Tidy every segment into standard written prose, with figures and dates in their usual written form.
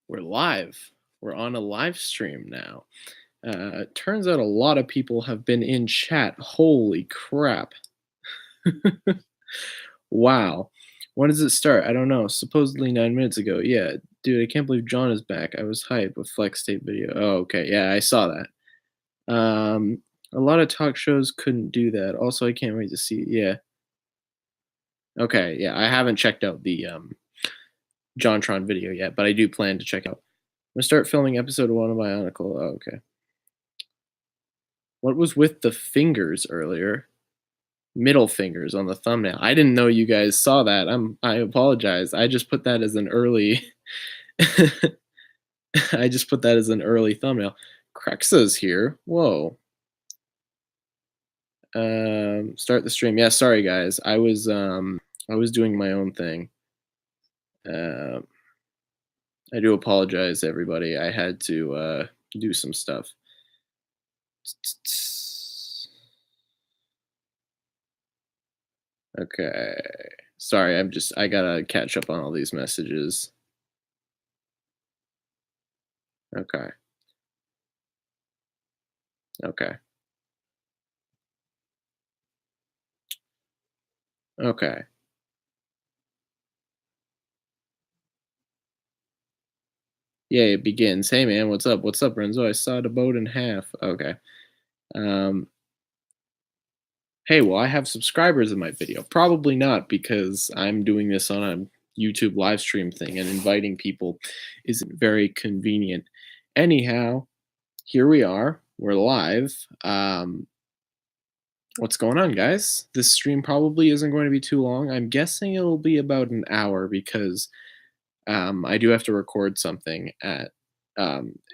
We're live. We're on a live stream now. Turns out a lot of people have been in chat. Holy crap. Wow. When does it start? I don't know. Supposedly 9 minutes ago. Yeah, dude, I can't believe John is back. I was hyped with Flex Tape video. Oh, okay. Yeah, I saw that. A lot of talk shows couldn't do that. Also, I can't wait to see. Yeah. Okay. Yeah, I haven't checked out the JonTron video yet, but I do plan to check out. I'm gonna start filming episode 1 of Bionicle. Oh, okay. What was with the fingers earlier? Middle fingers on the thumbnail. I didn't know you guys saw that. I apologize. I just put that as an early I just put that as an early thumbnail. Crexa's here. Whoa. Start the stream. Yeah, sorry guys. I was doing my own thing. I do apologize everybody. I had to do some stuff. Okay. Sorry, I gotta catch up on all these messages. Okay. Okay. Okay. Yeah, it begins. Hey man, what's up? What's up, Renzo? I saw the boat in half. Okay. Um, hey, well, I have subscribers in my video. Probably not because I'm doing this on a YouTube live stream thing and inviting people isn't very convenient. Anyhow, here we are. We're live. What's going on, guys? This stream probably isn't going to be too long. I'm guessing it'll be about an hour because I do have to record something at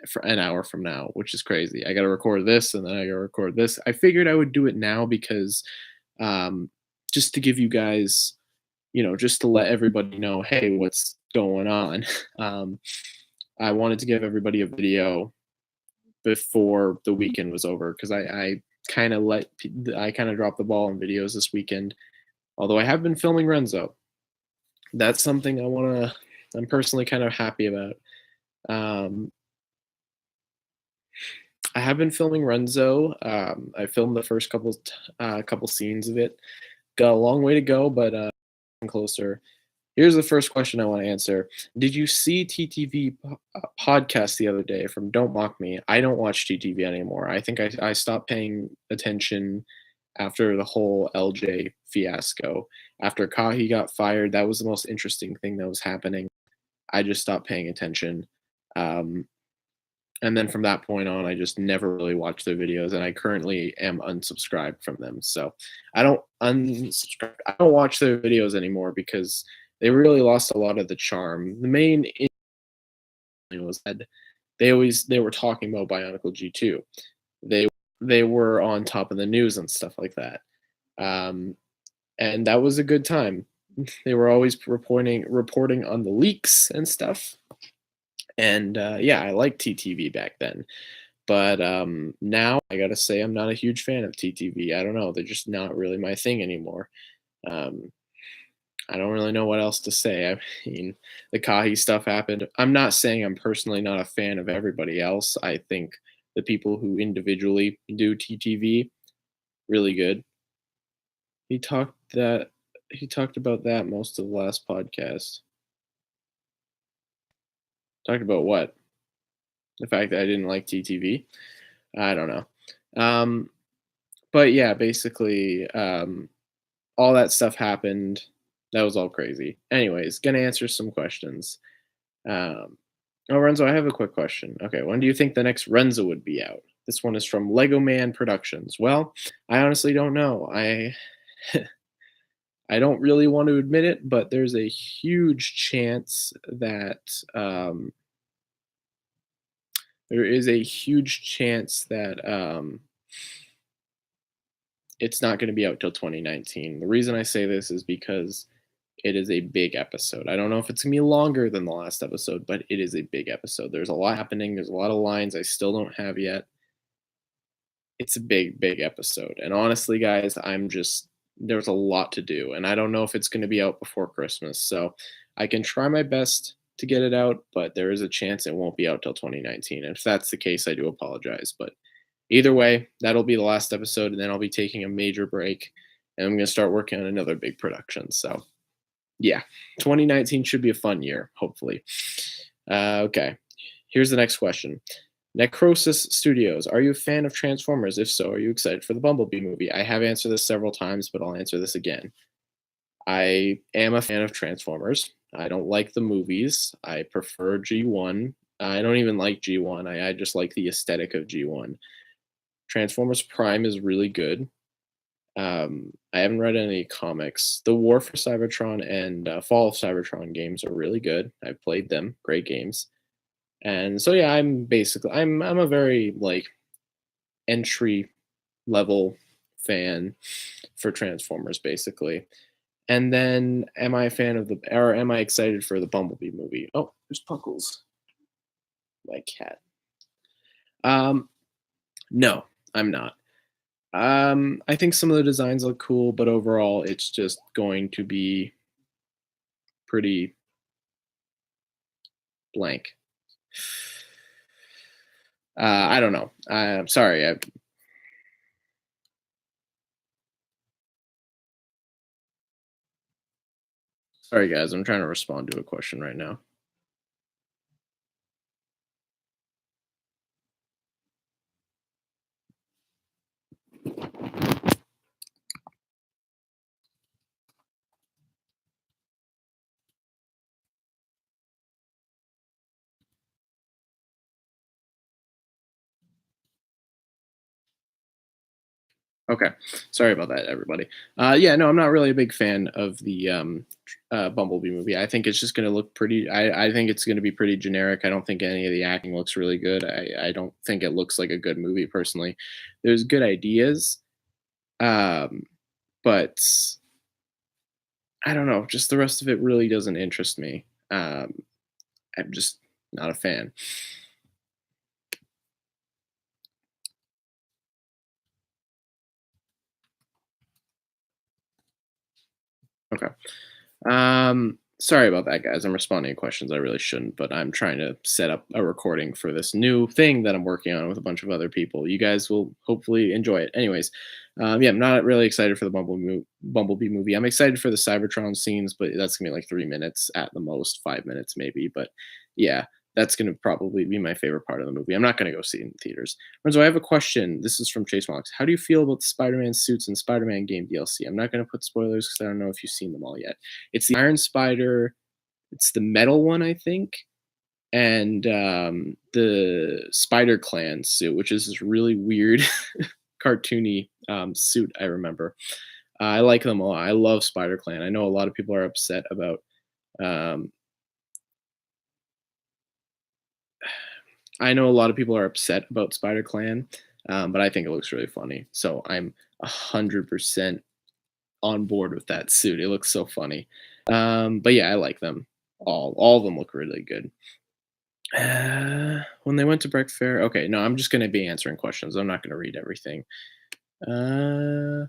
for an hour from now, which is crazy. I got to record this and then I got to record this. I figured I would do it now because um, just to give you guys, just to let everybody know, hey, what's going on. Um, I wanted to give everybody a video before the weekend was over because I kind of dropped the ball on videos this weekend. Although I have been filming Renzo, that's something I'm personally kind of happy about. Um, I have been filming Renzo. I filmed the first couple scenes of it. Got a long way to go, but closer. Here's the first question I want to answer. Did you see TTV podcast the other day from Don't Mock Me? I don't watch TTV anymore. I think I stopped paying attention after the whole LJ fiasco. After Kahi got fired, that was the most interesting thing that was happening. I just stopped paying attention. Um, and then from that point on, I just never really watched their videos, and I currently am unsubscribed from them. So I don't unsubscribe. I don't watch their videos anymore because they really lost a lot of the charm. The main was that they were talking about Bionicle G2. They were on top of the news and stuff like that, and that was a good time. They were always reporting on the leaks and stuff. And yeah, I liked TTV back then. But now I gotta say I'm not a huge fan of TTV. I don't know, they're just not really my thing anymore. Um, I don't really know what else to say. I mean, the Kahi stuff happened. I'm not saying I'm personally not a fan of everybody else. I think the people who individually do TTV really good. He talked about that most of the last podcast. Talked about what? The fact that I didn't like TTV? I don't know. But yeah, basically, all that stuff happened. That was all crazy. Anyways, gonna answer some questions. Oh, Renzo, I have a quick question. Okay, when do you think the next Renzo would be out? This one is from Lego Man Productions. Well, I honestly don't know. I don't really want to admit it, but there's a huge chance that there is a huge chance that it's not going to be out till 2019. The reason I say this is because it is a big episode. I don't know if it's going to be longer than the last episode, but it is a big episode. There's a lot happening. There's a lot of lines I still don't have yet. It's a big, big episode. And honestly, guys, there's a lot to do. And I don't know if it's going to be out before Christmas. So I can try my best to get it out, but there is a chance it won't be out till 2019. And if that's the case, I do apologize. But either way, that'll be the last episode, and then I'll be taking a major break, and I'm going to start working on another big production. So, yeah, 2019 should be a fun year, hopefully. Okay, here's the next question. Necrosis Studios, are you a fan of Transformers? If so, are you excited for the Bumblebee movie? I have answered this several times, but I'll answer this again. I am a fan of Transformers. I don't like the movies. I prefer G1. I don't even like G1. I just like the aesthetic of G1. Transformers Prime is really good. I haven't read any comics. The War for Cybertron and Fall of Cybertron games are really good. I've played them. Great games. And so yeah, I'm a very like entry level fan for Transformers basically. And then am I excited for the Bumblebee movie? Oh, there's Puckles, my cat. Um, no, I'm not. I think some of the designs look cool, but overall, it's just going to be pretty blank. I don't know. I'm sorry. Sorry, guys. I'm trying to respond to a question right now. Okay. Sorry about that, everybody. Yeah, no, I'm not really a big fan of the Bumblebee movie. I think it's just going to look pretty. I think it's going to be pretty generic. I don't think any of the acting looks really good. I don't think it looks like a good movie personally. There's good ideas, um, but I don't know. Just the rest of it really doesn't interest me. I'm just not a fan. Okay. Sorry about that, guys. I'm responding to questions I really shouldn't, but I'm trying to set up a recording for this new thing that I'm working on with a bunch of other people. You guys will hopefully enjoy it. Anyways, yeah, I'm not really excited for the Bumblebee movie. I'm excited for the Cybertron scenes, but that's gonna be like 3 minutes at the most, 5 minutes maybe. But yeah, that's gonna probably be my favorite part of the movie. I'm not gonna go see it in theaters. Renzo, I have a question. This is from Chase Mox. How do you feel about the Spider-Man suits and Spider-Man game DLC? I'm not gonna put spoilers because I don't know if you've seen them all yet. It's the Iron Spider. It's the metal one, I think, and the Spider Clan suit, which is this really weird, cartoony suit. I remember. I like them all. I love Spider Clan. I know a lot of people are upset about. Um, I know a lot of people are upset about Spider Clan, but I think it looks really funny. So I'm 100% on board with that suit. It looks so funny. But yeah, I like them all. All of them look really good. When they went to Breck Fair. Okay, no, I'm just gonna be answering questions. I'm not gonna read everything. Uh,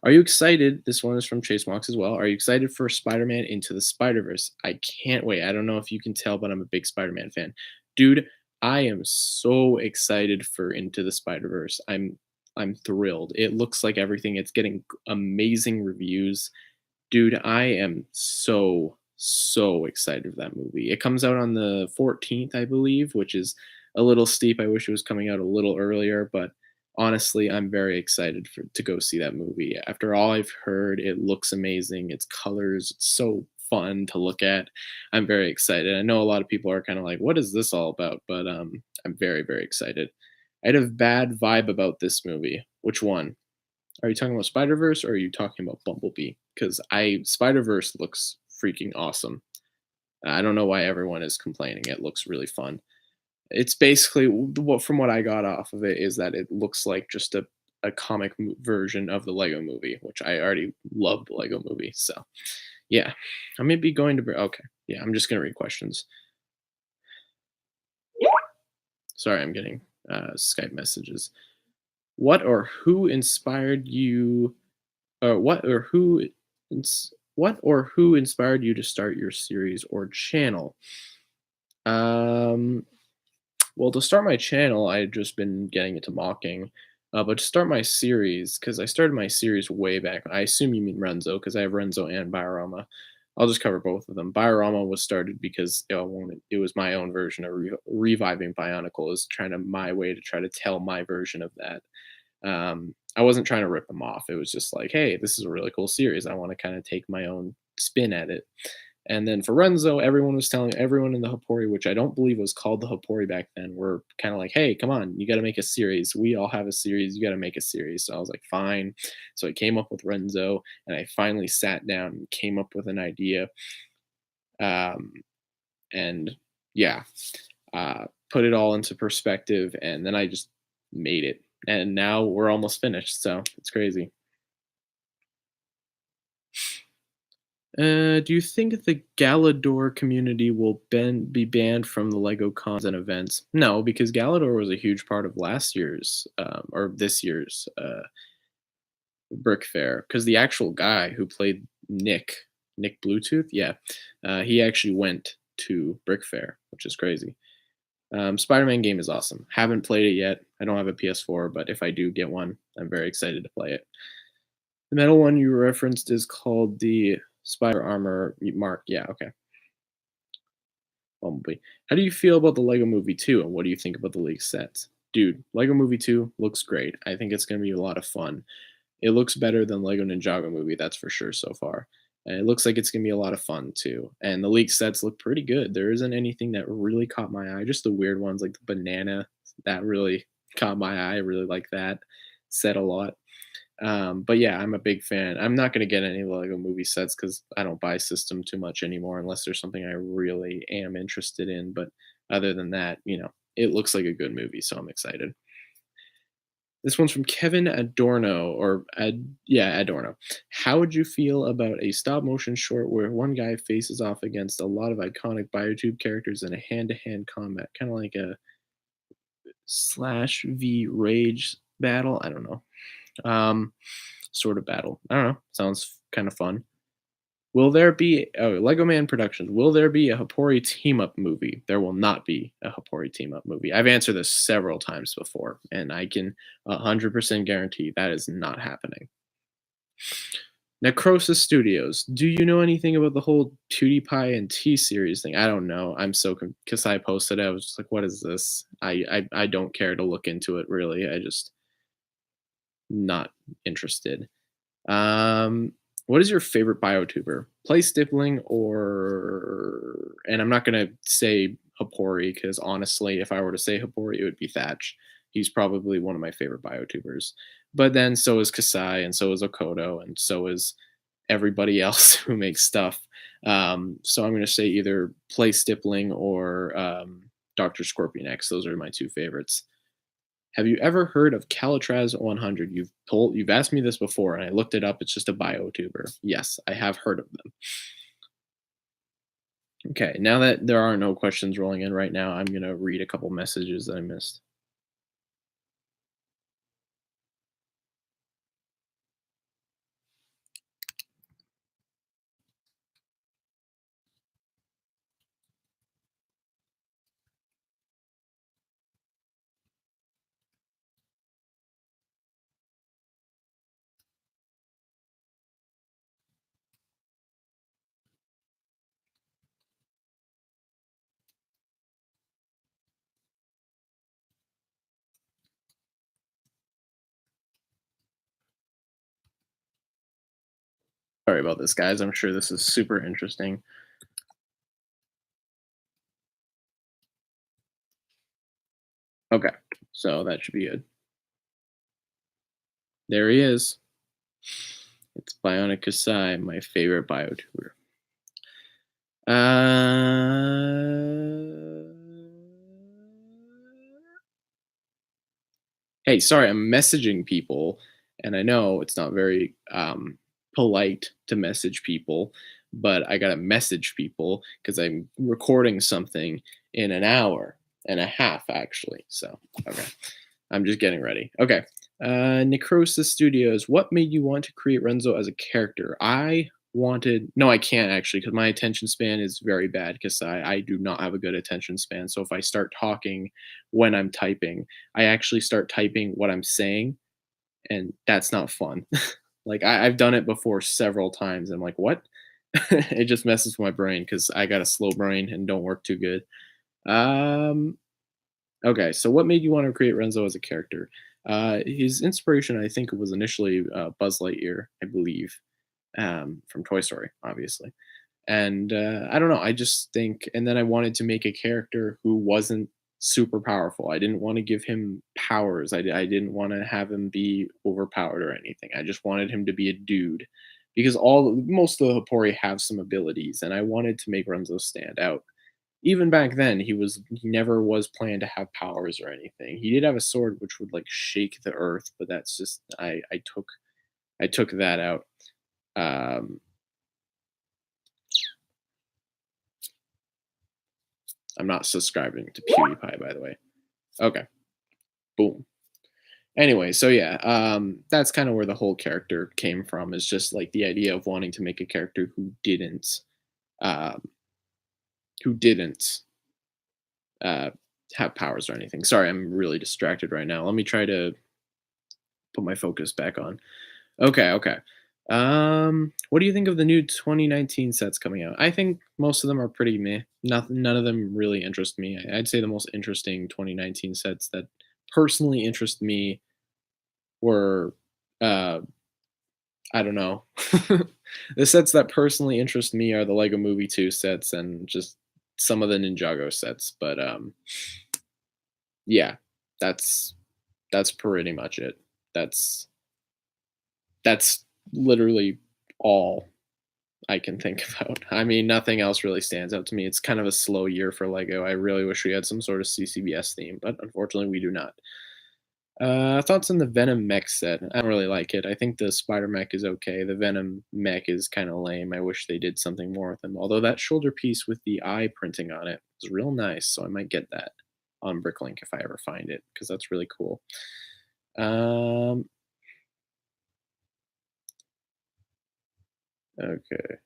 are you excited? This one is from Chase Mox as well. Are you excited for Spider-Man Into the Spider-Verse? I can't wait. I don't know if you can tell, but I'm a big Spider-Man fan. Dude, I am so excited for Into the Spider-Verse. I'm thrilled. It looks like everything. It's getting amazing reviews. Dude, I am so excited for that movie. It comes out on the 14th, I believe, which is a little steep. I wish it was coming out a little earlier, but honestly, I'm very excited to go see that movie. After all I've heard, it looks amazing. Its colors, it's so fun to look at. I'm very excited. I know a lot of people are kind of like, "What is this all about?" But I'm very excited. I had a bad vibe about this movie. Which one? Are you talking about Spider Verse or are you talking about Bumblebee? Because I Spider Verse looks freaking awesome. I don't know why everyone is complaining. It looks really fun. It's basically what from what I got off of it is that it looks like just a comic version of the Lego Movie, which I already love the Lego Movie. So yeah, I may be going to. Okay, yeah, I'm just gonna read questions. Sorry, I'm getting Skype messages. What or who inspired you what or who ins- what or who inspired you to start your series or channel? Um, well, to start my channel, I had just been getting into mocking. But to start my series, because I started my series way back, I assume you mean Renzo, because I have Renzo and Biorama. I'll just cover both of them. Biorama was started because it was my own version of reviving Bionicle. It was trying to my way to try to tell my version of that. I wasn't trying to rip them off. It was just like, hey, this is a really cool series. I want to kind of take my own spin at it. And then for Renzo, everyone was telling everyone in the Hapori, which I don't believe was called the Hapori back then, were kind of like, hey, come on, you got to make a series. We all have a series. You got to make a series. So I was like, fine. So I came up with Renzo, and I finally sat down and came up with an idea. Um, and yeah, put it all into perspective, and then I just made it. And now we're almost finished. So it's crazy. Do you think the Galador community will be banned from the LEGO cons and events? No, because Galador was a huge part of last year's or this year's Brick Fair. Because the actual guy who played Nick Bluetooth, yeah, he actually went to Brick Fair, which is crazy. Spider-Man game is awesome. Haven't played it yet. I don't have a PS4, but if I do get one, I'm very excited to play it. The metal one you referenced is called the Spider Armor Mark. Yeah, okay. Bumblebee. How do you feel about the Lego Movie 2, and what do you think about the league sets? Dude, Lego Movie 2 looks great. I think it's going to be a lot of fun. It looks better than Lego Ninjago Movie, that's for sure so far. And it looks like it's going to be a lot of fun too. And the league sets look pretty good. There isn't anything that really caught my eye. Just the weird ones like the banana that really caught my eye. I really like that set a lot. But yeah, I'm a big fan. I'm not going to get any Lego movie sets because I don't buy system too much anymore unless there's something I really am interested in. But other than that, it looks like a good movie, so I'm excited. This one's from Kevin Adorno, yeah, Adorno. How would you feel about a stop motion short where one guy faces off against a lot of iconic Biotube characters in a hand-to-hand combat, kind of like a slash v rage battle? I don't know. Sort of battle. I don't know. Sounds kind of fun. Will there be Lego Man Productions? Will there be a Hapori team up movie? There will not be a Hapori team up movie. I've answered this several times before, and I can 100% guarantee that is not happening. Necrosis Studios. Do you know anything about the whole PewDiePie and T series thing? I don't know. I'm so because I posted it. I was just like, what is this? I don't care to look into it really. I just not interested. What is your favorite biotuber? Play Stippling and I'm not gonna say Hapori because honestly, if I were to say Hapori, it would be Thatch. He's probably one of my favorite biotubers. But then so is Kasai, and so is Okoto, and so is everybody else who makes stuff. So I'm gonna say either Play Stippling or Dr. Scorpion X. Those are my two favorites. Have you ever heard of Calitraz 100? You've asked me this before, and I looked it up. It's just a biotuber. Yes, I have heard of them. Okay, now that there are no questions rolling in right now, I'm gonna read a couple messages that I missed. Sorry about this, guys. I'm sure this is super interesting. Okay, so that should be good. There he is. It's Bionic Kasai, my favorite biotuber. Hey, sorry, I'm messaging people, and I know it's not very polite to message people, but I gotta message people because I'm recording something in an hour and a half, actually. So, okay, I'm just getting ready. Okay, Necrosis Studios. What made you want to create Renzo as a character? I wanted no, I can't actually because my attention span is very bad because I do not have a good attention span. So if I start talking when I'm typing, I actually start typing what I'm saying, and that's not fun. Like I've done it before several times. I'm like, what? It just messes with my brain because I got a slow brain and don't work too good. Um, okay, so what made you want to create Renzo as a character? His inspiration, I think, was initially Buzz Lightyear, I believe, from Toy Story, obviously. And I don't know, I just think, and then I wanted to make a character who wasn't super powerful. I didn't want to give him powers. I didn't want to have him be overpowered or anything. I just wanted him to be a dude because most of the Hapori have some abilities, and I wanted to make Renzo stand out. Even back then, he never was planned to have powers or anything. He did have a sword which would like shake the earth, but that's just I took that out. Um, I'm not subscribing to PewDiePie, by the way. Okay, boom. Anyway, so yeah, that's kind of where the whole character came from. Is just like the idea of wanting to make a character um, who didn't uh, have powers or anything. Sorry, I'm really distracted right now. Let me try to put my focus back on. Okay, okay. What do you think of the new 2019 sets coming out? I think most of them are pretty meh. None of them really interest me. I'd say the most interesting 2019 sets that personally interest me were, uh, I don't know. The sets that personally interest me are the Lego Movie 2 sets and just some of the Ninjago sets. But yeah, that's that's pretty much it. That's that's literally all I can think about. I mean, nothing else really stands out to me. It's kind of a slow year for Lego. I really wish we had some sort of CCBS theme, but unfortunately, we do not. Thoughts on the Venom mech set? I don't really like it. I think the Spider mech is okay. The Venom mech is kind of lame. I wish they did something more with him. Although that shoulder piece with the eye printing on it is real nice, so I might get that on Bricklink if I ever find it because that's really cool. Um, okay.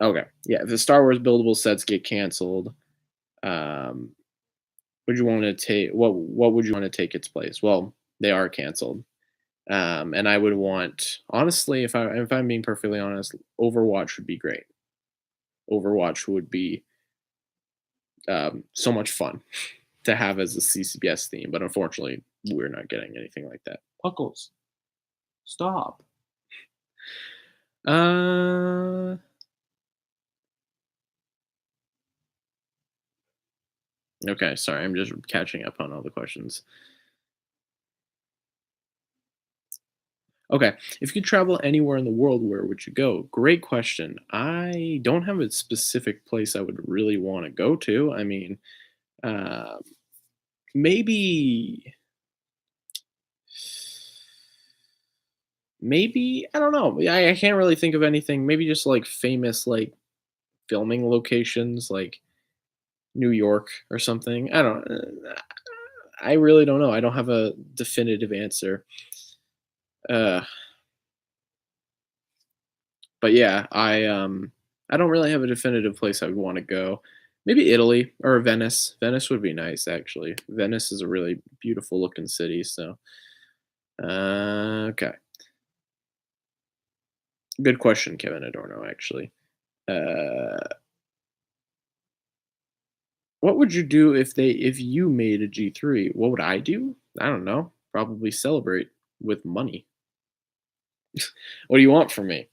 Okay. Yeah, if the Star Wars buildable sets get canceled, um, would you want to take what would you want to take its place? Well, they are canceled. And I would want honestly, if I'm being perfectly honest, Overwatch would be great. Overwatch would be so much fun to have as a CCBS theme, but unfortunately, we're not getting anything like that. Puckles, stop. Uh, okay, sorry, I'm just catching up on all the questions. Okay, if you could travel anywhere in the world, where would you go? Great question. I don't have a specific place I would really want to go to. I mean, uh, maybe, maybe I don't know. I can't really think of anything. Maybe just like famous like filming locations, like New York or something. I don't. I really don't know. I don't have a definitive answer. Uh, but yeah, I don't really have a definitive place I would want to go. Maybe Italy or Venice. Venice would be nice actually. Venice is a really beautiful looking city, so okay. Good question, Kevin Adorno, actually. Uh what would you do if you made a G3? What would I do? I don't know. Probably celebrate with money. What do you want from me?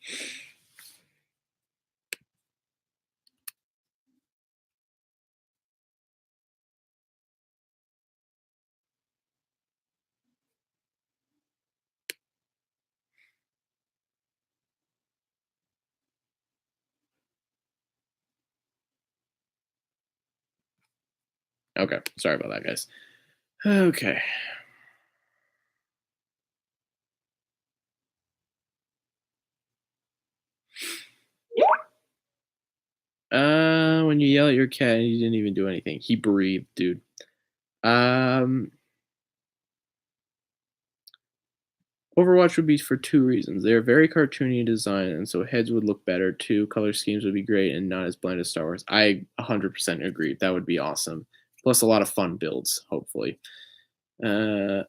Okay, sorry about that, guys. Okay. When you yell at your cat and you didn't even do anything. He breathed, dude. Um, Overwatch would be for 2 reasons. They're very cartoony design, and so heads would look better. 2, color schemes would be great and not as bland as Star Wars. I 100% agree. That would be awesome. Plus a lot of fun builds, hopefully. Uh,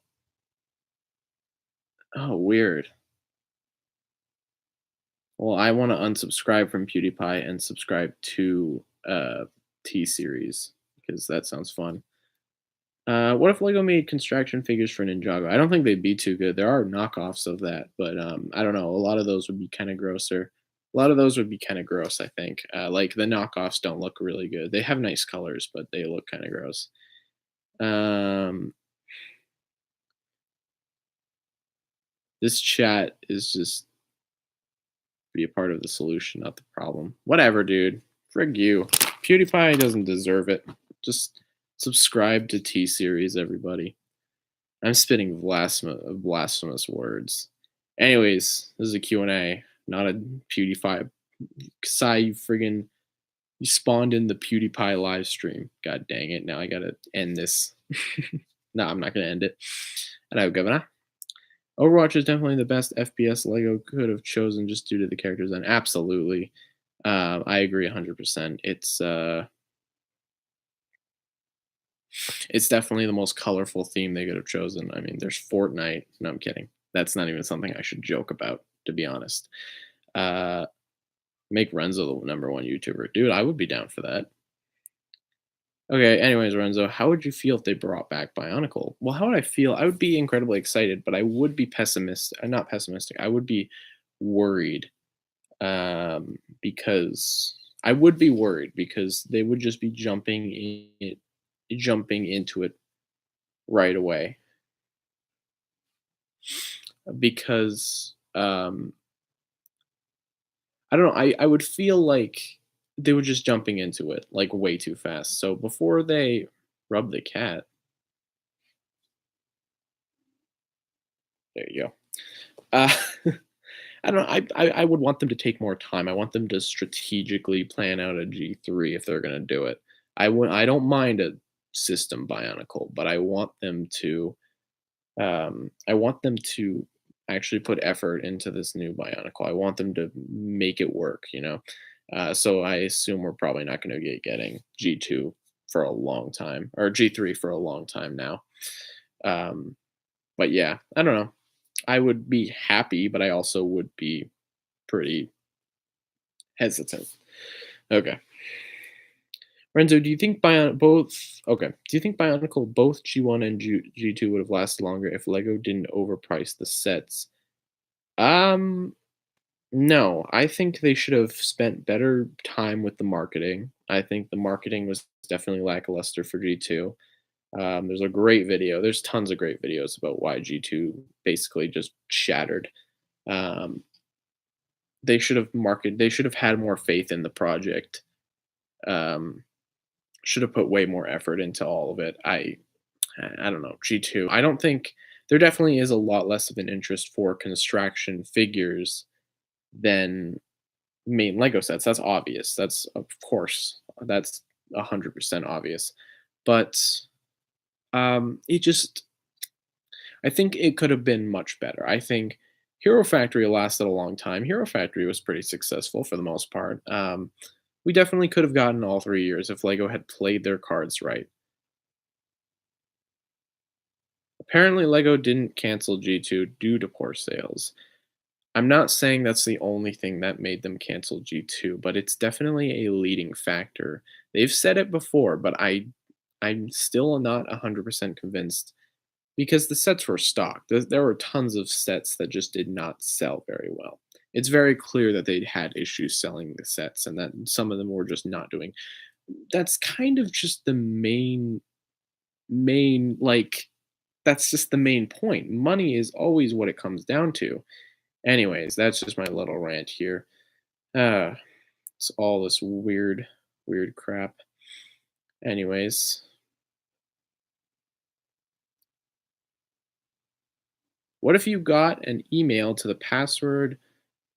oh, weird. Well, I want to unsubscribe from PewDiePie and subscribe to T-Series because that sounds fun. What if Lego made construction figures for Ninjago? I don't think they'd be too good. There are knockoffs of that, but I don't know. A lot of those would be kind of grosser. A lot of those would be kind of gross, I think. Like the knockoffs don't look really good. They have nice colors, but they look kind of gross. Um, this chat is just be a part of the solution, not the problem. Whatever, dude. Frig you. PewDiePie doesn't deserve it. Just subscribe to T Series, everybody. I'm spitting blasphemous words. Anyways, this is a Q&A, not a PewDiePie. Sai, you spawned in the PewDiePie live stream. God dang it. Now I gotta end this. No, I'm not gonna end it. And I have Governor. Overwatch is definitely the best FPS Lego could have chosen just due to the character design. Absolutely. I agree 100%. It's definitely the most colorful theme they could have chosen. I mean, there's Fortnite. No, I'm kidding. That's not even something I should joke about, to be honest. Uh, make Renzo the #1 YouTuber. Dude, I would be down for that. Okay, anyways, Renzo, how would you feel if they brought back Bionicle? Well, how would I feel? I would be incredibly excited, but I would be pessimistic. Not pessimistic. I would be worried because I would be worried because they would just be jumping into it right away because I don't know. I would feel like they were just jumping into it like way too fast. So before they rub the cat, there you go. Uh, I don't know. I would want them to take more time. I want them to strategically plan out a G3 if they're gonna do it. I don't mind a system Bionicle, but I want them to actually put effort into this new Bionicle. I want them to make it work, you know. So I assume we're probably not going to be getting G2 for a long time or G3 for a long time now. Um, but yeah, I don't know. I would be happy, but I also would be pretty hesitant. Okay. Renzo, do you think Do you think Bionicle both G1 and G2 would have lasted longer if Lego didn't overprice the sets? Um, no, I think they should have spent better time with the marketing. I think the marketing was definitely lackluster for G2. There's a great video. There's tons of great videos about why G2 basically just shattered. Um, they should have had more faith in the project. Um, should have put way more effort into all of it. I don't know, G2. I don't think there definitely is a lot less of an interest for construction figures than main Lego sets. That's obvious. That's of course that's 100% obvious. But it just I think it could have been much better. I think Hero Factory lasted a long time. Hero Factory was pretty successful for the most part. We definitely could have gotten all 3 years if Lego had played their cards right. Apparently, Lego didn't cancel G2 due to poor sales. I'm not saying that's the only thing that made them cancel G2, but it's definitely a leading factor. They've said it before, but I'm still not 100% convinced because the sets were stocked. There were tons of sets that just did not sell very well. It's very clear that they'd had issues selling the sets and that some of them were just not doing. That's kind of just the main like that's just the main point. Money is always what it comes down to. Anyways, that's just my little rant here. Uh, it's all this weird crap. Anyways, what if you got an email to the password?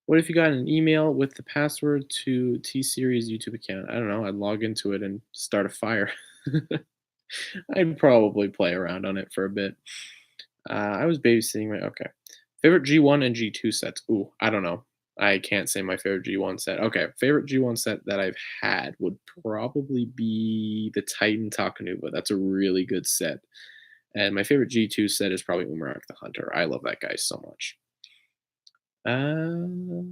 What if you got an email with the password to T Series YouTube account? I don't know. I'd log into it and start a fire. I'd probably play around on it for a bit. I was babysitting my okay. Favorite G1 and G2 sets? Ooh, I don't know. I can't say my favorite G1 set. Okay, favorite G1 set that I've had would probably be the Titan Takanuva. That's a really good set. And my favorite G2 set is probably Umarak the Hunter. I love that guy so much. Uh,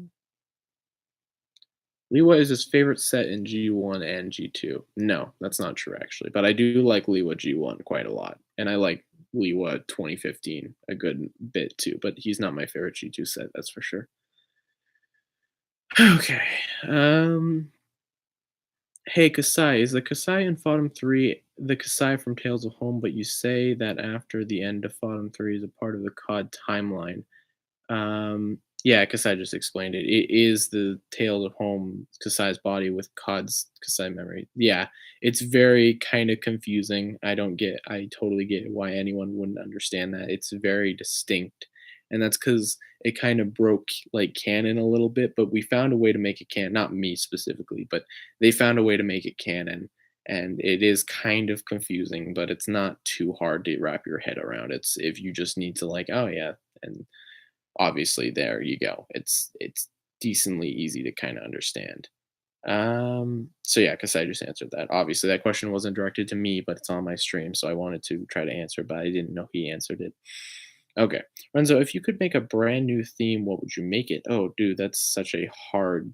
Liwa is his favorite set in G1 and G2. No, that's not true actually, but I do like Liwa G1 quite a lot, and I like Liwa 2015 a good bit too, but he's not my favorite G2 set, that's for sure. Okay. Um Hey Kasai, is the Kasai in Fodom 3 the Kasai from Tales of Home, but you say that after the end of Fodom 3 is a part of the COD timeline? Yeah, Kasai just explained it. It is the Tales of Home Kasai's body with COD's Kasai memory. Yeah, it's very kind of confusing. I totally get why anyone wouldn't understand that. It's very distinct. And that's because it kind of broke like canon a little bit, but we found a way to make it canon. Not me specifically, but they found a way to make it canon. And it is kind of confusing, but it's not too hard to wrap your head around. It's if you just need to like, oh yeah, and obviously there you go. It's decently easy to kind of understand. So yeah, because I just answered that. Obviously, that question wasn't directed to me, but it's on my stream, so I wanted to try to answer, but I didn't know he answered it. Okay, Renzo, if you could make a brand new theme, what would you make it? Oh, dude, that's such a hard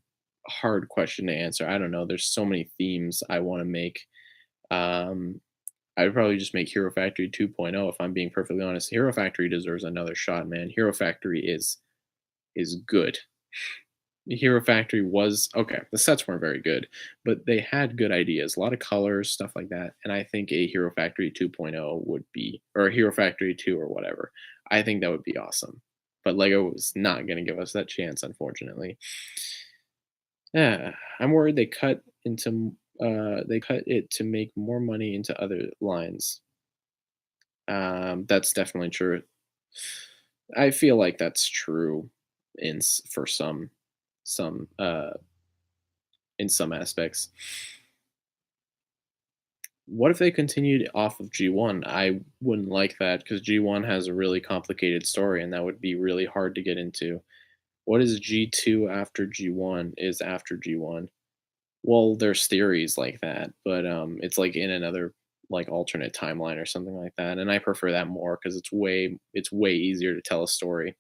question to answer. I don't know. There's so many themes I want to make. Um, I would probably just make Hero Factory 2.0 if I'm being perfectly honest. Hero Factory deserves another shot, man. Hero Factory is good. Hero Factory was okay. The sets weren't very good, but they had good ideas, a lot of colors, stuff like that. And I think a Hero Factory 2.0 would be, or a Hero Factory 2 or whatever. I think that would be awesome. But Lego was not going to give us that chance, unfortunately. Yeah, I'm worried they cut it to make more money into other lines. That's definitely true. I feel like that's true for some in some aspects. What if they continued off of G1? I wouldn't like that because G1 has a really complicated story and that would be really hard to get into. What is G2 after G1 is after G1? Well, there's theories like that, but it's like in another like alternate timeline or something like that, and I prefer that more because it's way easier to tell a story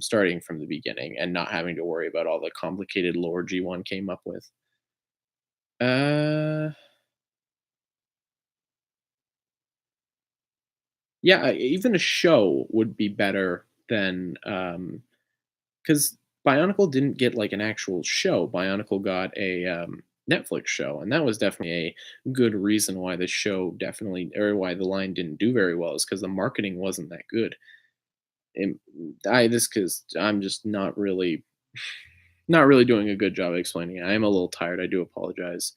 starting from the beginning and not having to worry about all the complicated lore G1 came up with. Uh, yeah, even a show would be better than because Bionicle didn't get like an actual show. Bionicle got a Netflix show, and that was definitely a good reason why the show definitely or why the line didn't do very well is because the marketing wasn't that good. And I this because I'm just not really doing a good job explaining it. I am a little tired. I do apologize.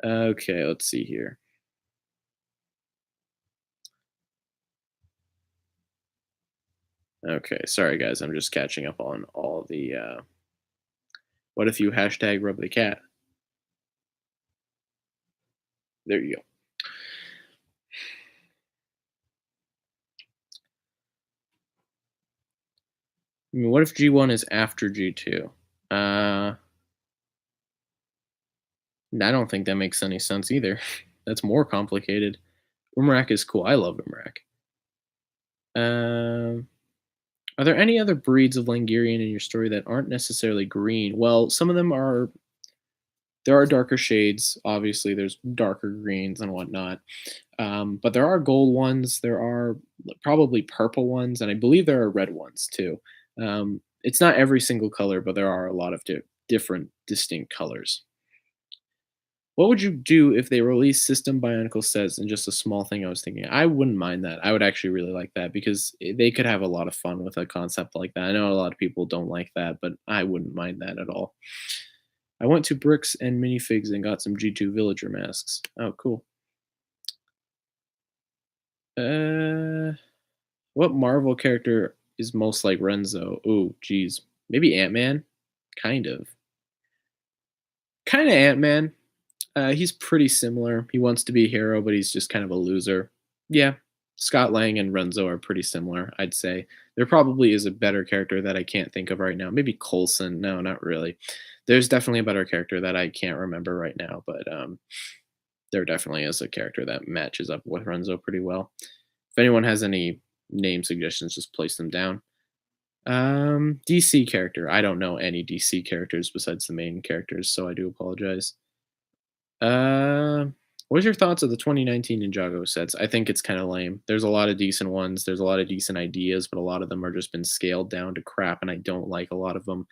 Okay, let's see here. Okay, sorry guys. I'm just catching up on all the. What if you hashtag rub the cat? There you go. I mean, what if G1 is after G2? Uh, I don't think that makes any sense either. That's more complicated. Umrak is cool. I love Umrak. Um, are there any other breeds of Langurian in your story that aren't necessarily green? Well, some of them are. There are darker shades. Obviously, there's darker greens and whatnot. But there are gold ones. There are probably purple ones, and I believe there are red ones too. It's not every single color, but there are a lot of different, distinct colors. What would you do if they release System Bionicle sets and just a small thing I was thinking? I wouldn't mind that. I would actually really like that because they could have a lot of fun with a concept like that. I know a lot of people don't like that, but I wouldn't mind that at all. I went to Bricks and Minifigs and got some G2 villager masks. Oh, cool. Uh, what Marvel character is most like Renzo? Oh, geez. Maybe Ant-Man? Kind of. Kind of Ant-Man. He's pretty similar. He wants to be a hero, but he's just kind of a loser. Yeah, Scott Lang and Renzo are pretty similar, I'd say. There probably is a better character that I can't think of right now. Maybe Coulson. No, not really. There's definitely a better character that I can't remember right now, but there definitely is a character that matches up with Renzo pretty well. If anyone has any name suggestions, just place them down. DC character. I don't know any DC characters besides the main characters, so I do apologize. Uh, what's your thoughts of the 2019 Ninjago sets? I think it's kind of lame. There's a lot of decent ones. There's a lot of decent ideas, but a lot of them are just been scaled down to crap, and I don't like a lot of them.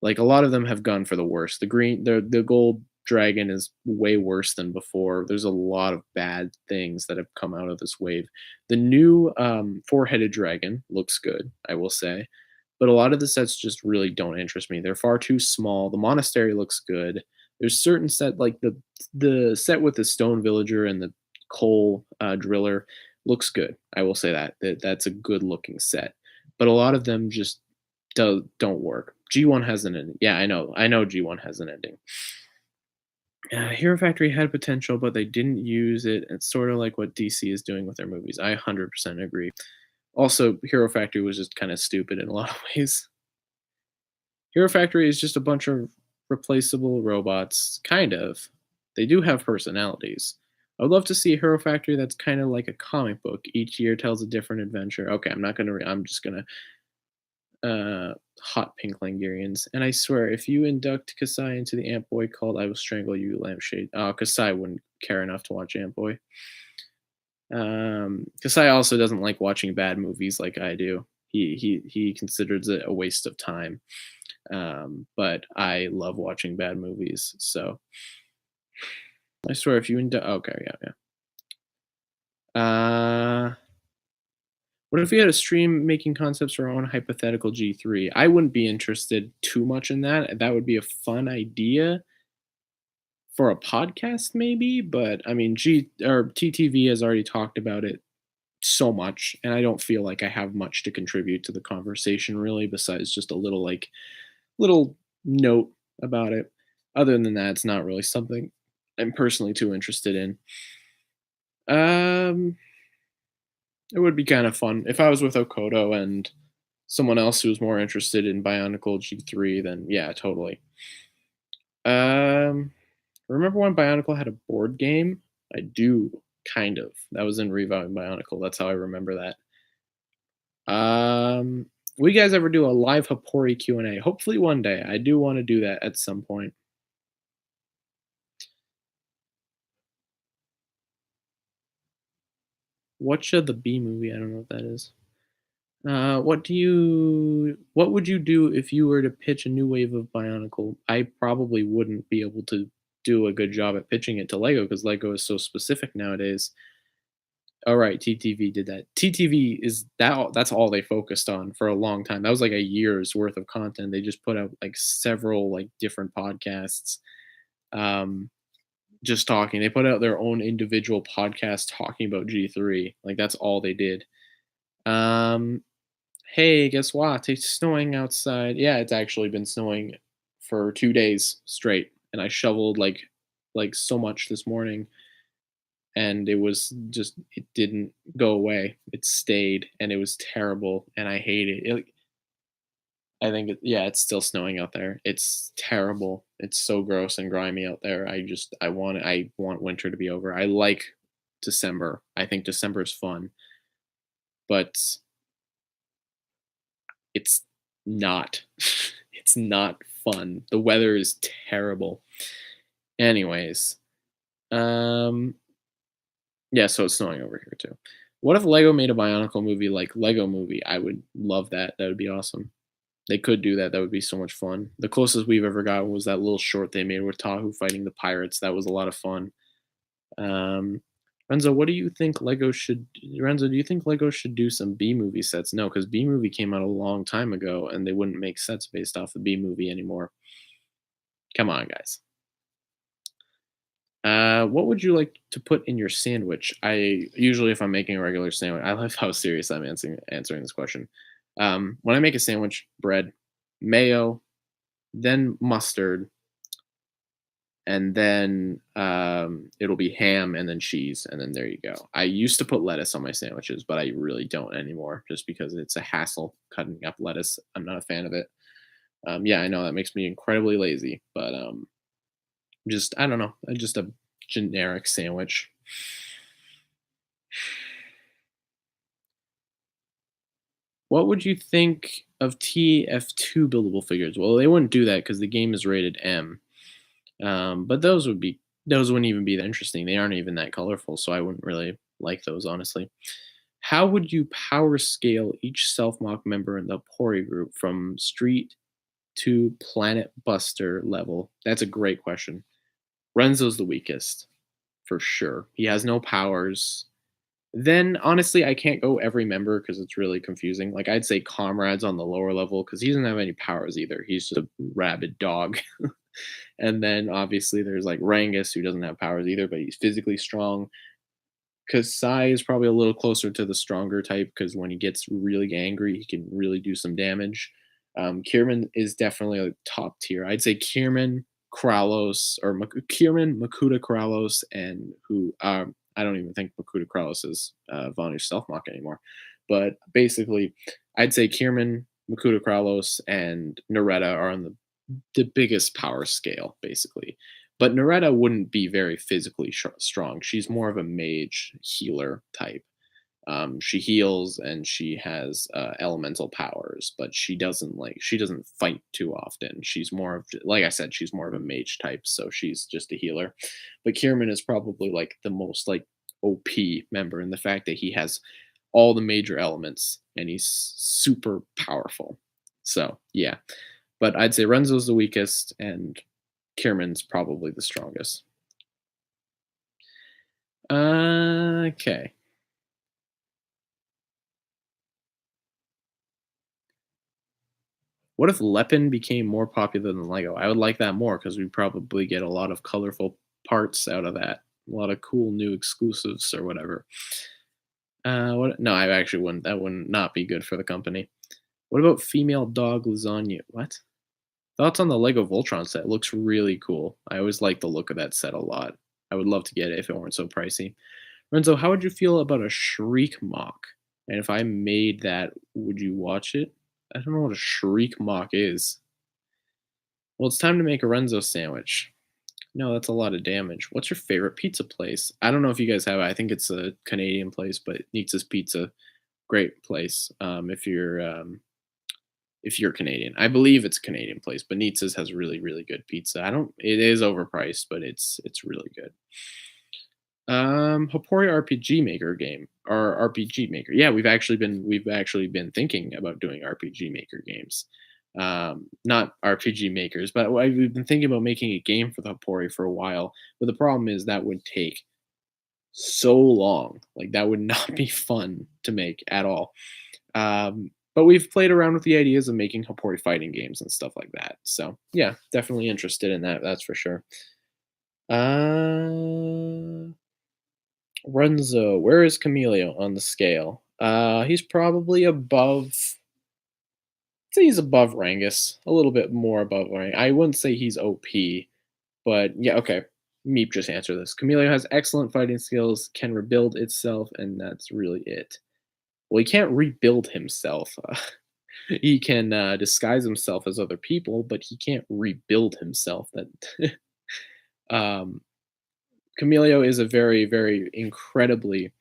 Like a lot of them have gone for the worst. The gold dragon is way worse than before. There's a lot of bad things that have come out of this wave. The new four-headed dragon looks good, I will say, but a lot of the sets just really don't interest me. They're far too small. The monastery looks good. There's certain set like the set with the stone villager and the coal driller looks good. I will say that's a good looking set, but a lot of them just don't work. G1 has an ending. Yeah, I know G1 has an ending. Hero Factory had potential, but they didn't use it. It's sort of like what DC is doing with their movies. I 100% agree. Also, Hero Factory was just kind of stupid in a lot of ways. Hero Factory is just a bunch of replaceable robots, kind of. They do have personalities. I would love to see a Hero Factory that's kind of like a comic book. Each year tells a different adventure. Okay, I'm not gonna. I'm just gonna hot pink Langurians. And I swear, if you induct Kasai into the Ant Boy cult, I will strangle you, lampshade. Oh, Kasai wouldn't care enough to watch Ant Boy. Kasai also doesn't like watching bad movies like I do. He considers it a waste of time. But I love watching bad movies. So I swear, if you induct, okay, yeah. What if we had a stream making concepts for our own hypothetical G3? I wouldn't be interested too much in that. That would be a fun idea for a podcast, maybe. But I mean, G or TTV has already talked about it so much, and I don't feel like I have much to contribute to the conversation really, besides just a little note about it. Other than that, it's not really something I'm personally too interested in. Um, it would be kind of fun if I was with Okoto and someone else who's more interested in Bionicle G3. Then yeah, totally. Um, remember when Bionicle had a board game? I do, kind of. That was in Reviving Bionicle. That's how I remember that. Will you guys ever do a live Hapori Q&A? Hopefully one day. I do want to do that at some point. Watch the B movie. I don't know what that is. What would you do if you were to pitch a new wave of Bionicle? I probably wouldn't be able to do a good job at pitching it to Lego because Lego is so specific nowadays. All right, TTV did that. TTV is that's all they focused on for a long time. That was like a year's worth of content. They just put out like several like different podcasts um just talking. They put out their own individual podcast talking about G3. Like that's all they did. Um Hey, guess what? It's snowing outside. Yeah, it's actually been snowing for 2 days straight, and I shoveled like so much this morning, and it didn't go away. It stayed, and it was terrible, and I hate it. I think yeah, it's still snowing out there. It's terrible. It's so gross and grimy out there. I want winter to be over. I like December. I think December is fun, but it's not. It's not fun. The weather is terrible. Anyways, um, yeah, so it's snowing over here too. What if Lego made a Bionicle movie like Lego Movie? I would love that. That would be awesome. They could do that. That would be so much fun. The closest we've ever gotten was that little short they made with Tahu fighting the pirates. That was a lot of fun. Um, Renzo, what do you think Lego should? Renzo, do you think Lego should do some B movie sets? No, because B movie came out a long time ago, and they wouldn't make sets based off the B movie anymore. Come on, guys. What would you like to put in your sandwich? I usually, if I'm making a regular sandwich, I love how serious I'm answering this question. When I make a sandwich, bread, mayo, then mustard, and then it'll be ham and then cheese, and then there you go. I used to put lettuce on my sandwiches, but I really don't anymore, just because it's a hassle cutting up lettuce. I'm not a fan of it. Yeah, I know that makes me incredibly lazy, but just I don't know, just a generic sandwich. What would you think of TF2 buildable figures? Well, they wouldn't do that because the game is rated M. But those wouldn't even be that interesting. They aren't even that colorful, so I wouldn't really like those, honestly. How would you power scale each self mock member in the Pori group from street to planet buster level? That's a great question. Renzo's the weakest, for sure. He has no powers. Then honestly, I can't go every member because it's really confusing. Like I'd say Comrade's on the lower level because he doesn't have any powers either. He's just a rabid dog. And then obviously there's like Rangus who doesn't have powers either, but he's physically strong. Kasai is probably a little closer to the stronger type because when he gets really angry, he can really do some damage. Kierman is definitely a top tier. I'd say Kierman, Kralos, or Kierman, Makuta, Kralos, and who I don't even think Makuta Kralos is Vanish Selfmock anymore. But basically, I'd say Kierman, Makuta Kralos, and Naretta are on the biggest power scale, basically. But Naretta wouldn't be very physically strong. She's more of a mage healer type. She heals and she has elemental powers, but she doesn't fight too often. She's more of, like I said, she's more of a mage type, so she's just a healer. But Kierman is probably like the most like OP member in the fact that he has all the major elements and he's super powerful. So yeah, but I'd say Renzo's the weakest and Kierman's probably the strongest. Okay. What if Lepin became more popular than Lego? I would like that more because we probably get a lot of colorful parts out of that. A lot of cool new exclusives or whatever. What? No, I actually wouldn't. That would not be good for the company. What about female dog lasagna? What? Thoughts on the Lego Voltron set? Looks really cool. I always like the look of that set a lot. I would love to get it if it weren't so pricey. Renzo, how would you feel about a Shriek mock? And if I made that, would you watch it? I don't know what a Shriek mock is. Well, it's time to make a Renzo sandwich. No, that's a lot of damage. What's your favorite pizza place? I don't know if you guys have it. I think it's a Canadian place, but Nietzsche's Pizza, great place. If you're Canadian, I believe it's a Canadian place, but Nietzsche's has really really good pizza. I don't. It is overpriced, but it's really good. Hopori RPG Maker game or RPG Maker. Yeah, we've actually been thinking about doing RPG Maker games. Not RPG makers, but we've been thinking about making a game for the Hopori for a while. But the problem is that would take so long. Like that would not be fun to make at all. But we've played around with the ideas of making Hopori fighting games and stuff like that. So yeah, definitely interested in that. That's for sure. Uh, Renzo, where is Camilio on the scale? He's probably above. I'd say he's above Rangus, a little bit more above Rangus. I wouldn't say he's OP, but yeah, okay. Meep just answered this. Camilio has excellent fighting skills, can rebuild itself, and that's really it. Well, he can't rebuild himself. He can disguise himself as other people, but he can't rebuild himself. That um, Camilio is a very, very incredibly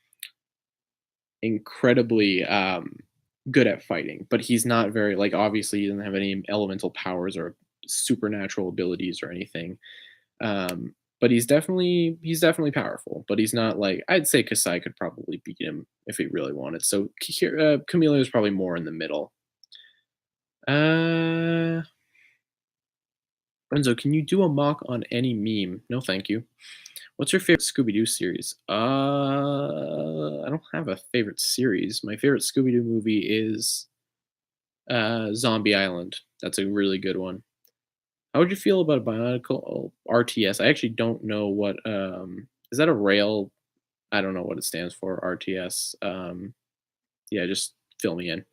good at fighting, but he's not very like obviously he doesn't have any elemental powers or supernatural abilities or anything. But he's definitely powerful, but he's not like I'd say Kasai could probably beat him if he really wanted. So Camilo is probably more in the middle. Uh, Renzo, can you do a mock on any meme? No, thank you. What's your favorite Scooby Doo series? I don't have a favorite series. My favorite Scooby Doo movie is Zombie Island. That's a really good one. How would you feel about a Bionicle RTS? I actually don't know what is that a rail? I don't know what it stands for. RTS. Yeah, just fill me in.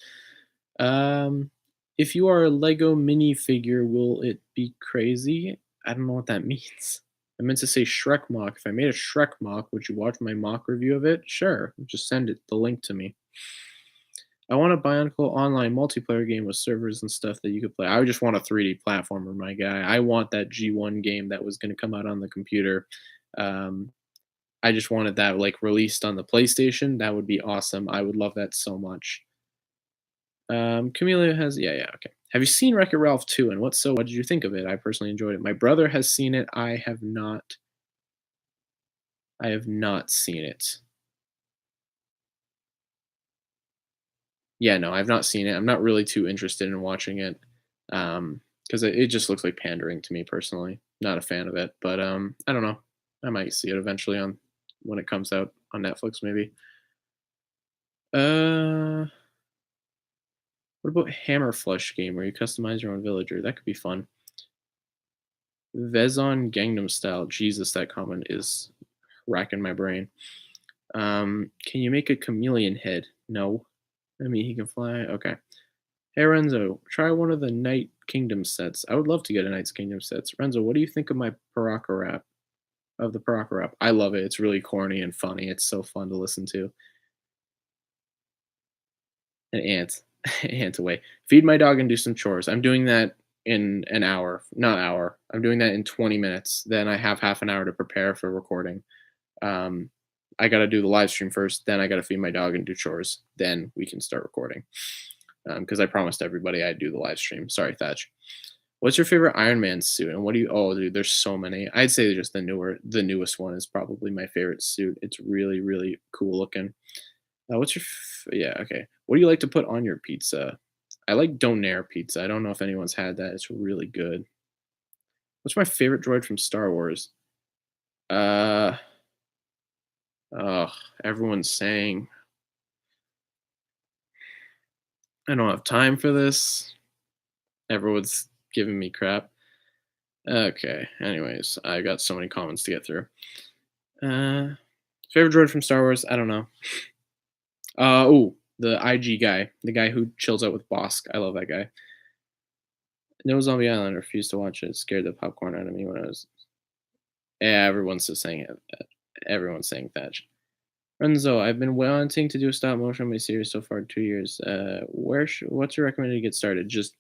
Um, if you are a Lego minifigure, will it be crazy? I don't know what that means. I meant to say Shrek mock. If I made a Shrek mock, would you watch my mock review of it? Sure. Just send the link to me. I want a Bionicle online multiplayer game with servers and stuff that you could play. I just want a 3D platformer, my guy. I want that G1 game that was going to come out on the computer. Um, I just wanted that like released on the PlayStation. That would be awesome. I would love that so much. Camellia has, yeah, okay. Have you seen Wreck-It Ralph 2? And what so? What did you think of it? I personally enjoyed it. My brother has seen it. I have not. I have not seen it. Yeah, no, I've not seen it. I'm not really too interested in watching it, because it just looks like pandering to me personally. Not a fan of it, but I don't know. I might see it eventually on when it comes out on Netflix, maybe. Uh, what about Hammer Flush game where you customize your own villager? That could be fun. Vezon Gangnam Style. Jesus, that comment is racking my brain. Can you make a chameleon head? No. I mean, he can fly. Okay. Hey Renzo, try one of the Night Kingdom sets. I would love to get a Knight's Kingdom sets. Renzo, what do you think of my Paraka rap? Of the Paraka rap? I love it. It's really corny and funny. It's so fun to listen to. An ant, ant away. Feed my dog and do some chores. I'm doing that in an hour, not hour. I'm doing that in 20 minutes. Then I have half an hour to prepare for recording. Um, I got to do the live stream first. Then I got to feed my dog and do chores. Then we can start recording. Because I promised everybody I'd do the live stream. Sorry, Thatch. What's your favorite Iron Man suit? And what do you? Oh, dude, there's so many. I'd say just the newest one is probably my favorite suit. It's really, really cool looking. What's your? Yeah, okay. What do you like to put on your pizza? I like Donair pizza. I don't know if anyone's had that. It's really good. What's my favorite droid from Star Wars? Uh, oh, everyone's saying I don't have time for this. Everyone's giving me crap. Okay. Anyways, I got so many comments to get through. Favorite droid from Star Wars? I don't know. The IG guy, the guy who chills out with Bosk. I love that guy. No Zombie Island. Refused to watch it. Scared the popcorn out of me when I was. Yeah, everyone's just saying it. Everyone's saying Thatch. Renzo, I've been wanting to do a stop motion my series so far 2 years. What's your recommended to get started? Just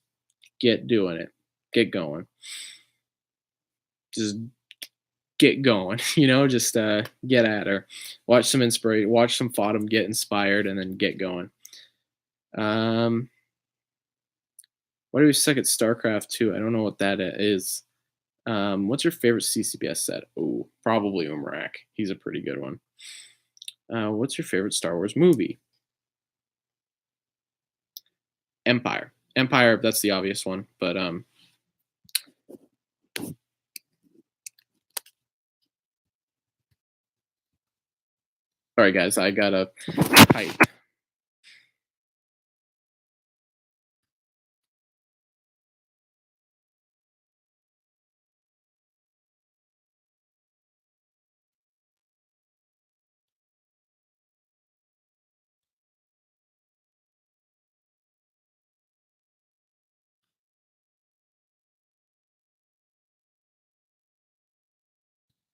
get doing it. Get going. Just get going. Just get at her. Watch some inspiration. Watch some Fodom get inspired, and then get going. Why do we suck at StarCraft 2? I don't know what that is. What's your favorite CCPS set? Oh, probably Umrak. He's a pretty good one. What's your favorite Star Wars movie? Empire. Empire, that's the obvious one. But sorry guys, I gotta type.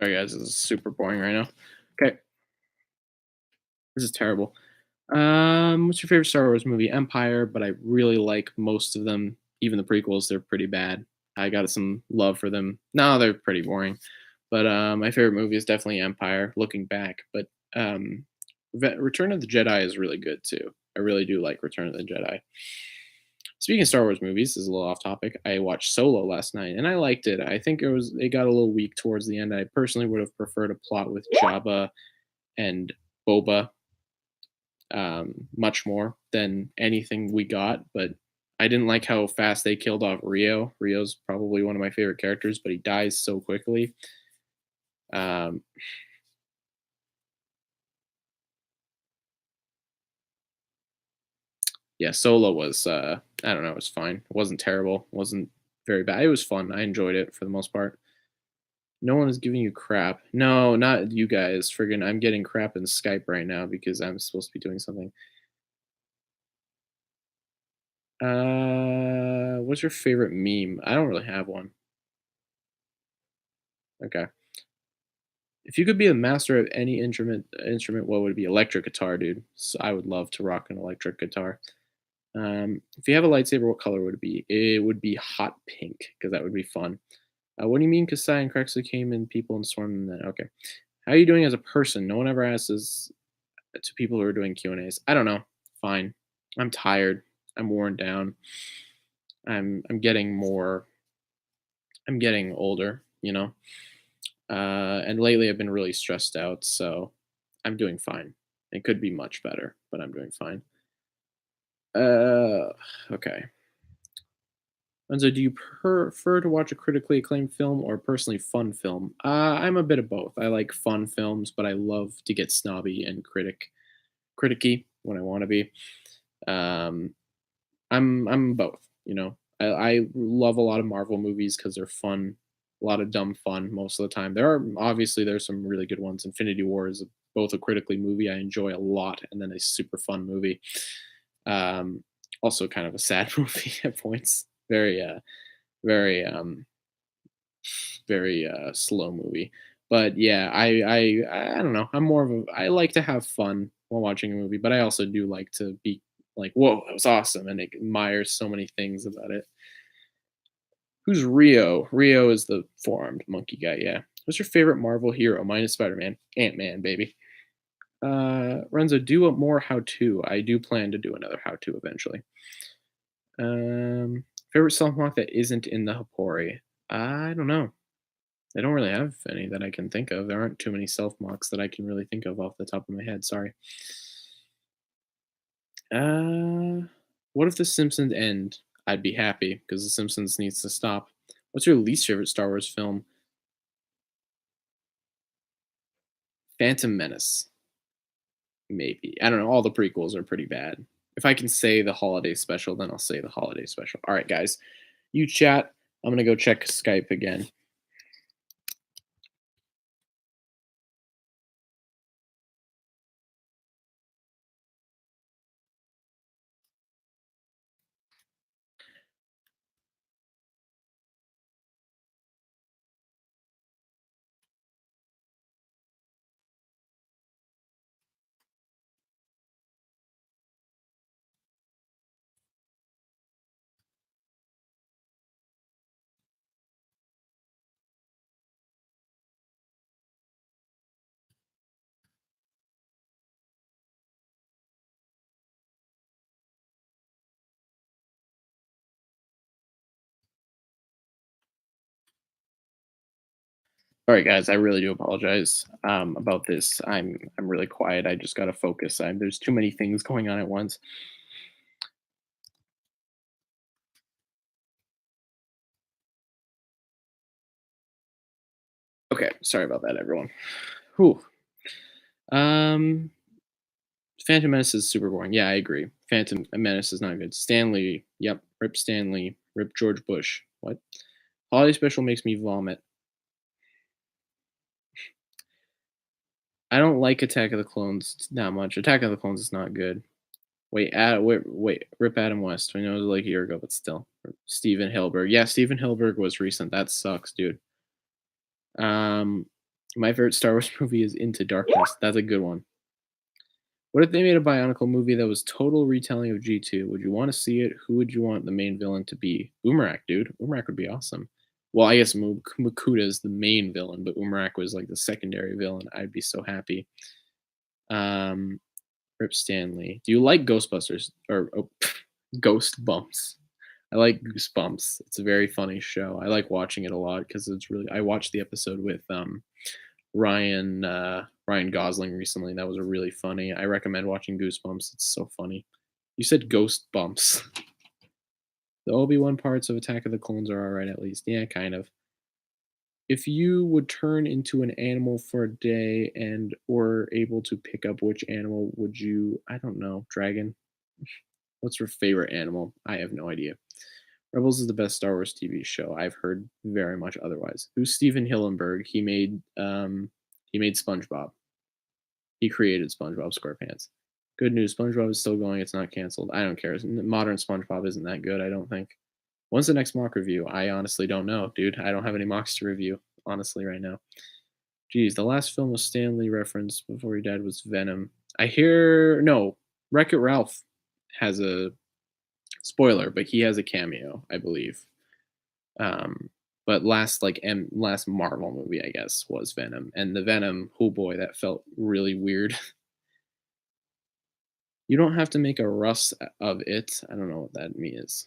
Sorry guys, this is super boring right now. Okay. This is terrible. What's your favorite Star Wars movie? Empire, but I really like most of them. Even the prequels, they're pretty bad. I got some love for them. No, they're pretty boring. But my favorite movie is definitely Empire, looking back. But Return of the Jedi is really good too. I really do like Return of the Jedi. Speaking of Star Wars movies, this is a little off topic. I watched Solo last night, and I liked it. I think it got a little weak towards the end. I personally would have preferred a plot with Jabba and Boba much more than anything we got. But I didn't like how fast they killed off Rio. Rio's probably one of my favorite characters, but he dies so quickly. Um, yeah, Solo was I don't know, it was fine. It wasn't terrible. It wasn't very bad. It was fun. I enjoyed it for the most part. No one is giving you crap. No, not you guys. Friggin' I'm getting crap in Skype right now because I'm supposed to be doing something. What's your favorite meme? I don't really have one. Okay. If you could be a master of any instrument, what would it be? Electric guitar, dude. So I would love to rock an electric guitar. If you have a lightsaber, what color would it be? It would be hot pink because that would be fun. What do you mean? Kasai and Crexley came in, people and swarmed them. Okay. How are you doing as a person? No one ever asks us to people who are doing Q&As. I don't know. Fine. I'm tired. I'm worn down. I'm getting more. I'm getting older. And lately I've been really stressed out. So I'm doing fine. It could be much better, but I'm doing fine. Okay. Renzo, do you prefer to watch a critically acclaimed film or a personally fun film? I'm a bit of both. I like fun films, but I love to get snobby and criticky when I want to be. Um, I'm both. I love a lot of Marvel movies because they're fun, a lot of dumb fun most of the time. There's some really good ones. Infinity War is both a critically movie I enjoy a lot, and then a super fun movie. Um, Also kind of a sad movie at points. Very very slow movie. But yeah, I don't know. I like to have fun while watching a movie, but I also do like to be like, whoa, that was awesome, and admire so many things about it. Who's Rio? Rio is the four-armed monkey guy. Yeah. What's your favorite Marvel hero? Mine is Spider-Man. Ant-Man, baby. Renzo, do a more how-to. I do plan to do another how-to eventually. Favorite self mock that isn't in the Hapori? I don't know. I don't really have any that I can think of. There aren't too many self mocks that I can really think of off the top of my head. Sorry. Uh, what if The Simpsons end? I'd be happy because The Simpsons needs to stop. What's your least favorite Star Wars film? Phantom Menace. Maybe. I don't know. All the prequels are pretty bad. If I can say the holiday special, then I'll say the holiday special. All right, guys. You chat. I'm going to go check Skype again. All right, guys. I really do apologize about this. I'm really quiet. I just got to focus. There's too many things going on at once. Okay, sorry about that, everyone. Whew. Um, Phantom Menace is super boring. Yeah, I agree. Phantom Menace is not good. Stanley, yep. Rip Stanley. Rip George Bush. What? Holiday special makes me vomit. I don't like Attack of the Clones that much. Attack of the Clones is not good. Wait. Rip Adam West. I know it was like a year ago, but still. Steven Hilberg. Yeah, Steven Hilberg was recent. That sucks, dude. Um, my favorite Star Wars movie is Into Darkness. That's a good one. What if they made a Bionicle movie that was total retelling of G2? Would you want to see it? Who would you want the main villain to be? Umarak, dude. Umarak would be awesome. Well, I guess Makuta is the main villain, but Umarak was like the secondary villain. I'd be so happy. Um, Rip Stanley. Do you like Ghostbusters or Ghost Bumps? I like Goosebumps. It's a very funny show. I like watching it a lot because it's really. I watched the episode with Ryan Gosling recently. That was a really funny. I recommend watching Goosebumps. It's so funny. You said Ghost Bumps. The Obi-Wan parts of Attack of the Clones are alright at least. Yeah, kind of. If you would turn into an animal for a day and were able to pick up which animal would you? I don't know. Dragon. What's your favorite animal? I have no idea. Rebels is the best Star Wars TV show. I've heard very much otherwise. Who's Steven Hillenburg? He made SpongeBob. He created SpongeBob SquarePants. Good news, SpongeBob is still going. It's not canceled. I don't care. Modern SpongeBob isn't that good, I don't think. When's the next mock review? I honestly don't know, dude. I don't have any mocks to review, honestly, right now. Geez, the last film was Stanley referenced before he died was Venom. I hear no, Wreck-It Ralph has a spoiler, but he has a cameo, I believe. Um, but last Marvel movie, I guess, was Venom, and the Venom, oh boy, that felt really weird. You don't have to make a Russ of it. I don't know what that means.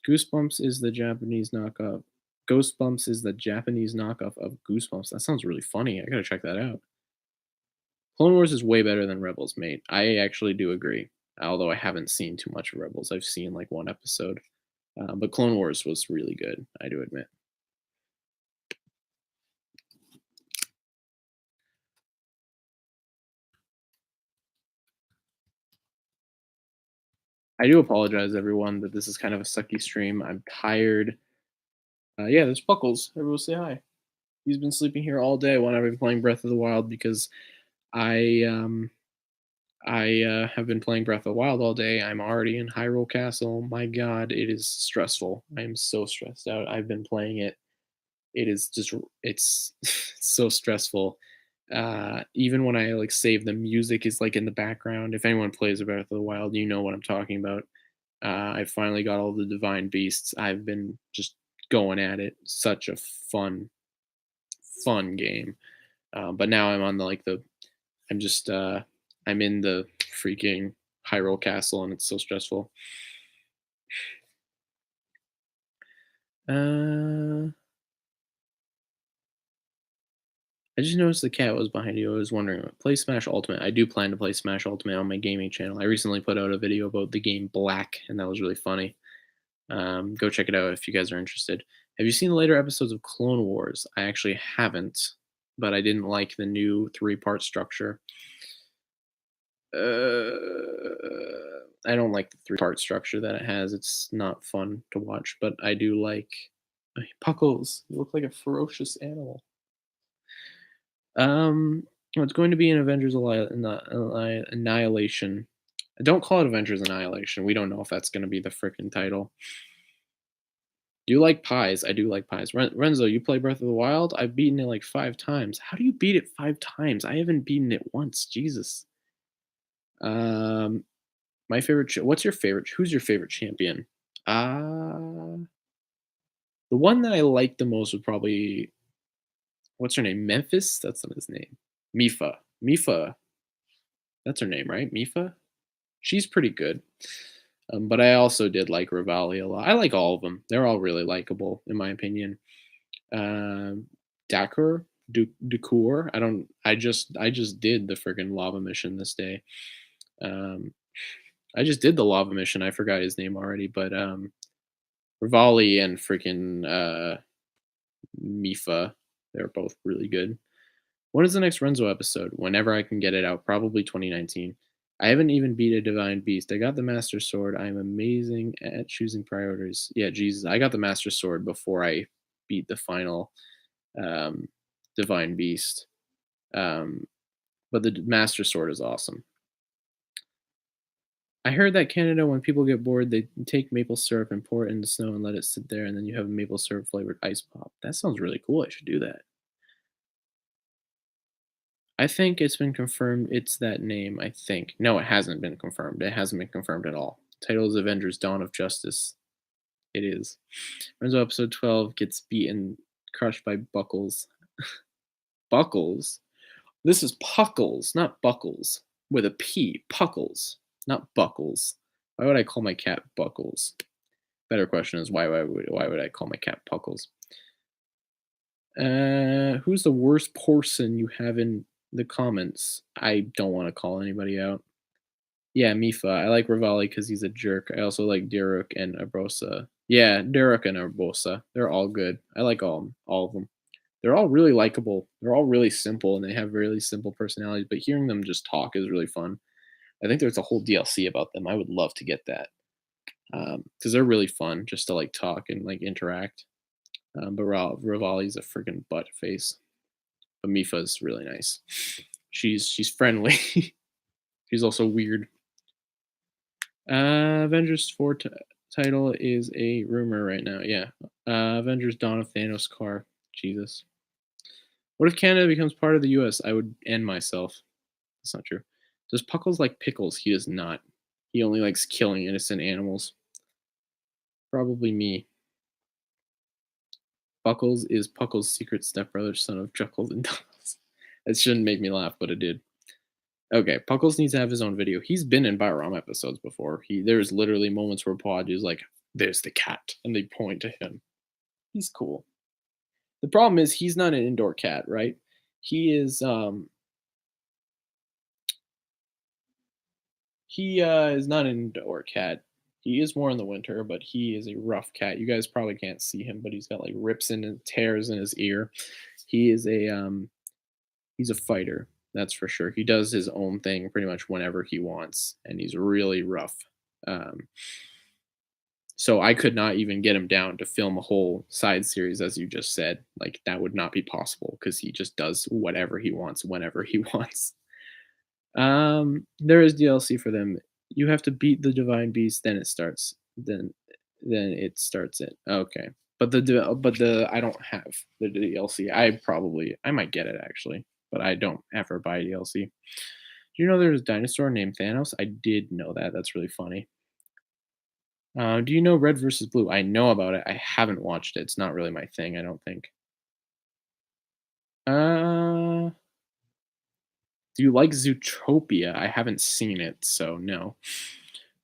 Goosebumps is the Japanese knockoff. Ghostbumps is the Japanese knockoff of Goosebumps. That sounds really funny. I gotta check that out. Clone Wars is way better than Rebels, mate. I actually do agree. Although I haven't seen too much of Rebels, I've seen like one episode. But Clone Wars was really good. I do admit. I do apologize, everyone, that this is kind of a sucky stream. I'm tired. Yeah, there's Buckles. Everyone say hi. He's been sleeping here all day when I've been playing Breath of the Wild because I um I have been playing Breath of the Wild all day. I'm already in Hyrule Castle. My God, it is stressful. I am so stressed out. I've been playing it. It is just it's so stressful. Even when I like save, the music is like in the background. If anyone plays Breath of the Wild, you know what I'm talking about. I finally got all the divine beasts. I've been just going at it. Such a fun game. But now I'm on the I'm just I'm in the freaking Hyrule Castle, and it's so stressful. Uh, I just noticed the cat was behind you. I was wondering, play Smash Ultimate. I do plan to play Smash Ultimate on my gaming channel. I recently put out a video about the game Black, and that was really funny. Go check it out if you guys are interested. Have you seen the later episodes of Clone Wars? I actually haven't, but I didn't like the new three-part structure. I don't like the three-part structure that it has. It's not fun to watch, but I do like Puckles. You look like a ferocious animal. Well, it's going to be an Annihilation. Don't call it Avengers Annihilation. We don't know if that's going to be the freaking title. Do you like pies? I do like pies. Renzo, you play Breath of the Wild? I've beaten it like 5 times. How do you beat it 5 times? I haven't beaten it once. Jesus. Um, my favorite. What's your favorite? Who's your favorite champion? The one that I like the most would probably, what's her name? Memphis? That's not his name. Mifa. Mifa. That's her name, right? Mifa? She's pretty good. But I also did like Rivali a lot. I like all of them. They're all really likable, in my opinion. Um, Dakur, Dukur. I just did the friggin' lava mission this day. Um, I just did the lava mission. I forgot his name already, but Rivali and freaking Mifa, they're both really good. When is the next Renzo episode? Whenever I can get it out, probably 2019. I haven't even beat a Divine Beast. I got the Master Sword. I am amazing at choosing priorities. Yeah, Jesus. I got the Master Sword before I beat the final um, Divine Beast. Um, but the Master Sword is awesome. I heard that Canada, when people get bored, they take maple syrup and pour it in the snow and let it sit there, and then you have a maple syrup flavored ice pop. That sounds really cool. I should do that. I think it's been confirmed it's that name, I think. No, it hasn't been confirmed. It hasn't been confirmed at all. Title is Avengers Dawn of Justice. It is. Renzo episode 12 gets beaten, crushed by Buckles. Buckles? This is Puckles, not Buckles. With a P. Puckles, not Buckles. Why would I call my cat Buckles? Better question is why would I call my cat Puckles? Who's the worst person you have in the comments? I don't want to call anybody out. Yeah, Mifa. I like Rivali because he's a jerk. I also like Derek and Arbosa. Yeah, Derek and Arbosa. They're all good. I like all of them. They're all really likable. They're all really simple, and they have really simple personalities. But hearing them just talk is really fun. I think there's a whole DLC about them. I would love to get that because they're really fun just to like talk and like interact. But Rivali's a freaking butt face. But Mifa's really nice. She's friendly. She's also weird. Avengers 4 title is a rumor right now. Yeah. Avengers Dawn of Thanos car. Jesus. What if Canada becomes part of the US? I would end myself. That's not true. Does Puckles like pickles? He does not. He only likes killing innocent animals. Probably me. Buckles is Puckle's secret stepbrother, son of Juckles and Duckles. That shouldn't make me laugh, but it did. Okay, Puckles needs to have his own video. He's been in Byram episodes before. There's literally moments where Pod is like, "There's the cat," and they point to him. He's cool. The problem is he's not an indoor cat, right? He is not an indoor cat. He is more in the winter, but he is a rough cat. You guys probably can't see him, but he's got like rips and tears in his ear. He is he's a fighter, that's for sure. He does his own thing pretty much whenever he wants, and he's really rough. Um, so I could not even get him down to film a whole side series, as you just said. Like that would not be possible because he just does whatever he wants whenever he wants. There is DLC for them. You have to beat the divine beast, then it starts. Then it starts it. Okay. But the I don't have the DLC. I might get it actually, but I don't ever buy DLC. Do you know there's a dinosaur named Thanos? I did know that. That's really funny. Do you know Red versus Blue? I know about it. I haven't watched it. It's not really my thing, I don't think. Uh, do you like Zootopia? I haven't seen it, so no.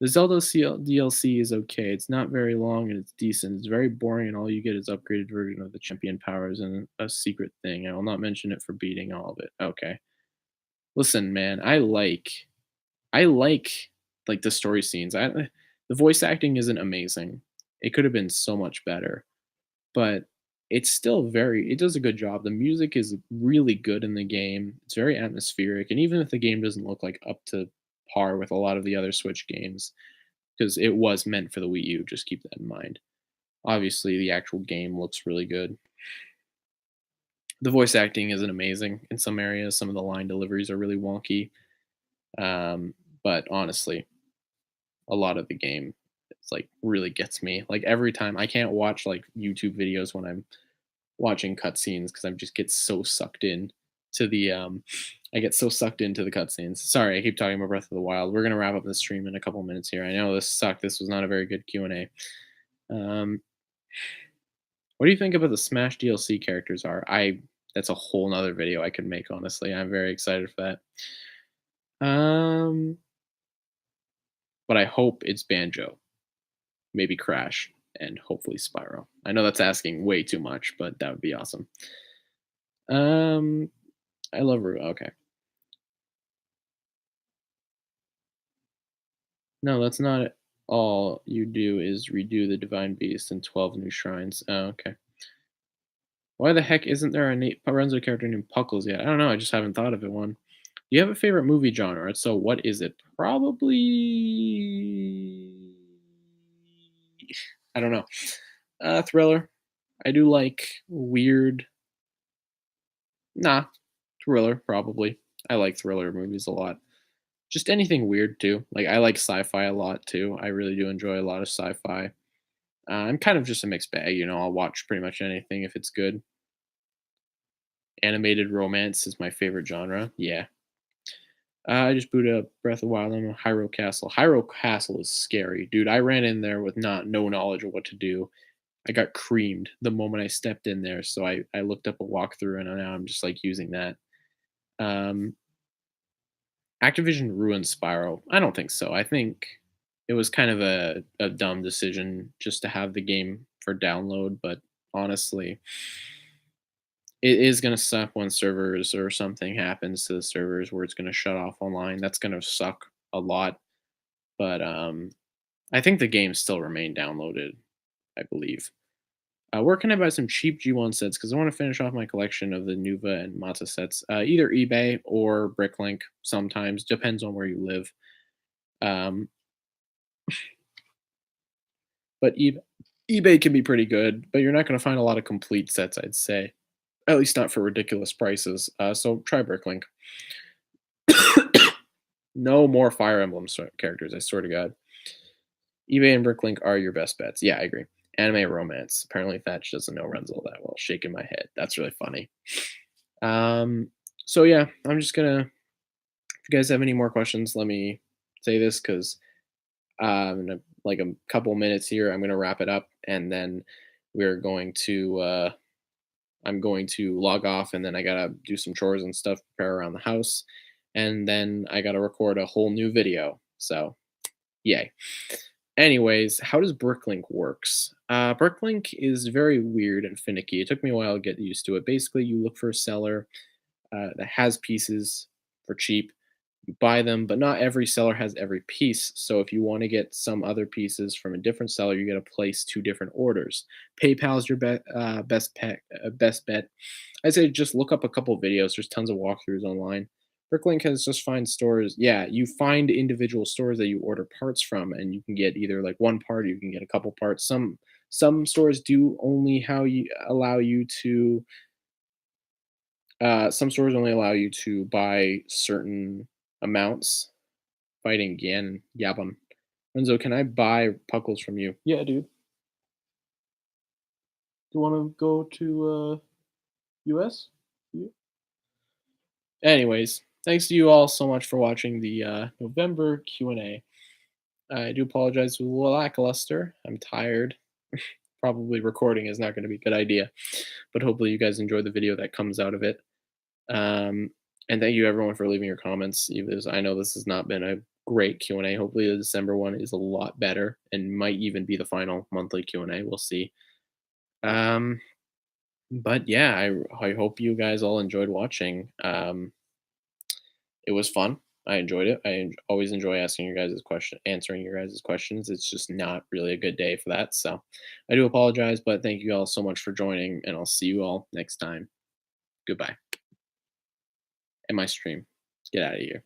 The Zelda DLC is okay. It's not very long and it's decent. It's very boring, and all you get is upgraded version of the champion powers and a secret thing. I will not mention it for beating all of it. Okay. Listen, man, I like like the story scenes. The voice acting isn't amazing. It could have been so much better, but it's still very it does a good job. The music is really good in the game. It's very atmospheric, and even if the game doesn't look like up to par with a lot of the other Switch games, because it was meant for the Wii U, just keep that in mind. Obviously, the actual game looks really good. The voice acting isn't amazing in some areas. Some of the line deliveries are really wonky. But honestly, a lot of the game, it's like really gets me. Like every time, I can't watch like YouTube videos when I'm watching cutscenes because I just get so sucked in to the I get so sucked into the cutscenes. Sorry, I keep talking about Breath of the Wild. We're gonna wrap up the stream in a couple minutes here. I know this sucked. This was not a very good Q&A. Um, what do you think about the Smash DLC characters are? I That's a whole nother video I could make, honestly. I'm very excited for that. But I hope it's Banjo, maybe Crash, and hopefully Spyro. I know that's asking way too much, but that would be awesome. Um, I love Ru. Okay. No, that's not it. All you do is redo the Divine Beast and 12 new shrines. Oh, okay. Why the heck isn't there a Nate Parenzo character named Puckles yet? I don't know. I just haven't thought of it one. Do you have a favorite movie genre? If so, what is it? Probably. I don't know. Thriller. I do like weird. Nah, thriller probably. I like thriller movies a lot. Just anything weird too. Like I like sci-fi a lot too. I really do enjoy a lot of sci-fi. I'm kind of just a mixed bag, you know. I'll watch pretty much anything if it's good. Animated romance is my favorite genre. Yeah. I just booted up Breath of the Wild. I'm in Hyrule Castle. Hyrule Castle is scary, dude. I ran in there with no knowledge of what to do. I got creamed the moment I stepped in there, so I looked up a walkthrough and now I'm just like using that. Um, Activision ruined Spyro. I don't think so. I think it was kind of a dumb decision just to have the game for download, but honestly, it is going to suck when servers or something happens to the servers where it's going to shut off online. That's going to suck a lot, but I think the games still remain downloaded, I believe. Where can I buy some cheap G1 sets? Because I want to finish off my collection of the Nuva and Mata sets. Either eBay or Bricklink sometimes. Depends on where you live. Um, but eBay can be pretty good, but you're not going to find a lot of complete sets, I'd say. At least not for ridiculous prices. So try Bricklink. No more Fire Emblem characters, I swear to God. eBay and Bricklink are your best bets. Yeah, I agree. Anime romance. Apparently Thatch doesn't know Renzel that well. Shaking my head. That's really funny. Um, so yeah, I'm just gonna. If you guys have any more questions, let me say this because in like a couple minutes here, I'm gonna wrap it up, and then we're going to. I'm going to log off, and then I gotta do some chores and stuff, prepare around the house, and then I gotta record a whole new video. So yay. Anyways, how does Bricklink works? Bricklink is very weird and finicky. It took me a while to get used to it. Basically, you look for a seller that has pieces for cheap. You buy them, but not every seller has every piece. So if you want to get some other pieces from a different seller, you got to place two different orders. PayPal's your best bet. I say just look up a couple videos. There's tons of walkthroughs online. Bricklink has just find stores. Yeah, you find individual stores that you order parts from, and you can get either like one part, or you can get a couple parts. Some stores do only how you allow you to. Some stores only allow you to buy certain amounts. Fighting again, Yabon. Renzo, can I buy puckles from you? Yeah, dude. Do you want to go to US? Yeah. Anyways, thanks to you all so much for watching the November Q&A. I do apologize for the lackluster. I'm tired. Probably recording is not going to be a good idea, but hopefully you guys enjoy the video that comes out of it. And thank you everyone for leaving your comments. I know this has not been a great Q&A. Hopefully the December one is a lot better and might even be the final monthly Q&A. We'll see. Um, but yeah, I hope you guys all enjoyed watching. It was fun. I enjoyed it. Always enjoy asking your guys' answering your guys' questions. It's just not really a good day for that. So I do apologize, but thank you all so much for joining, and I'll see you all next time. Goodbye. And my stream. Get out of here.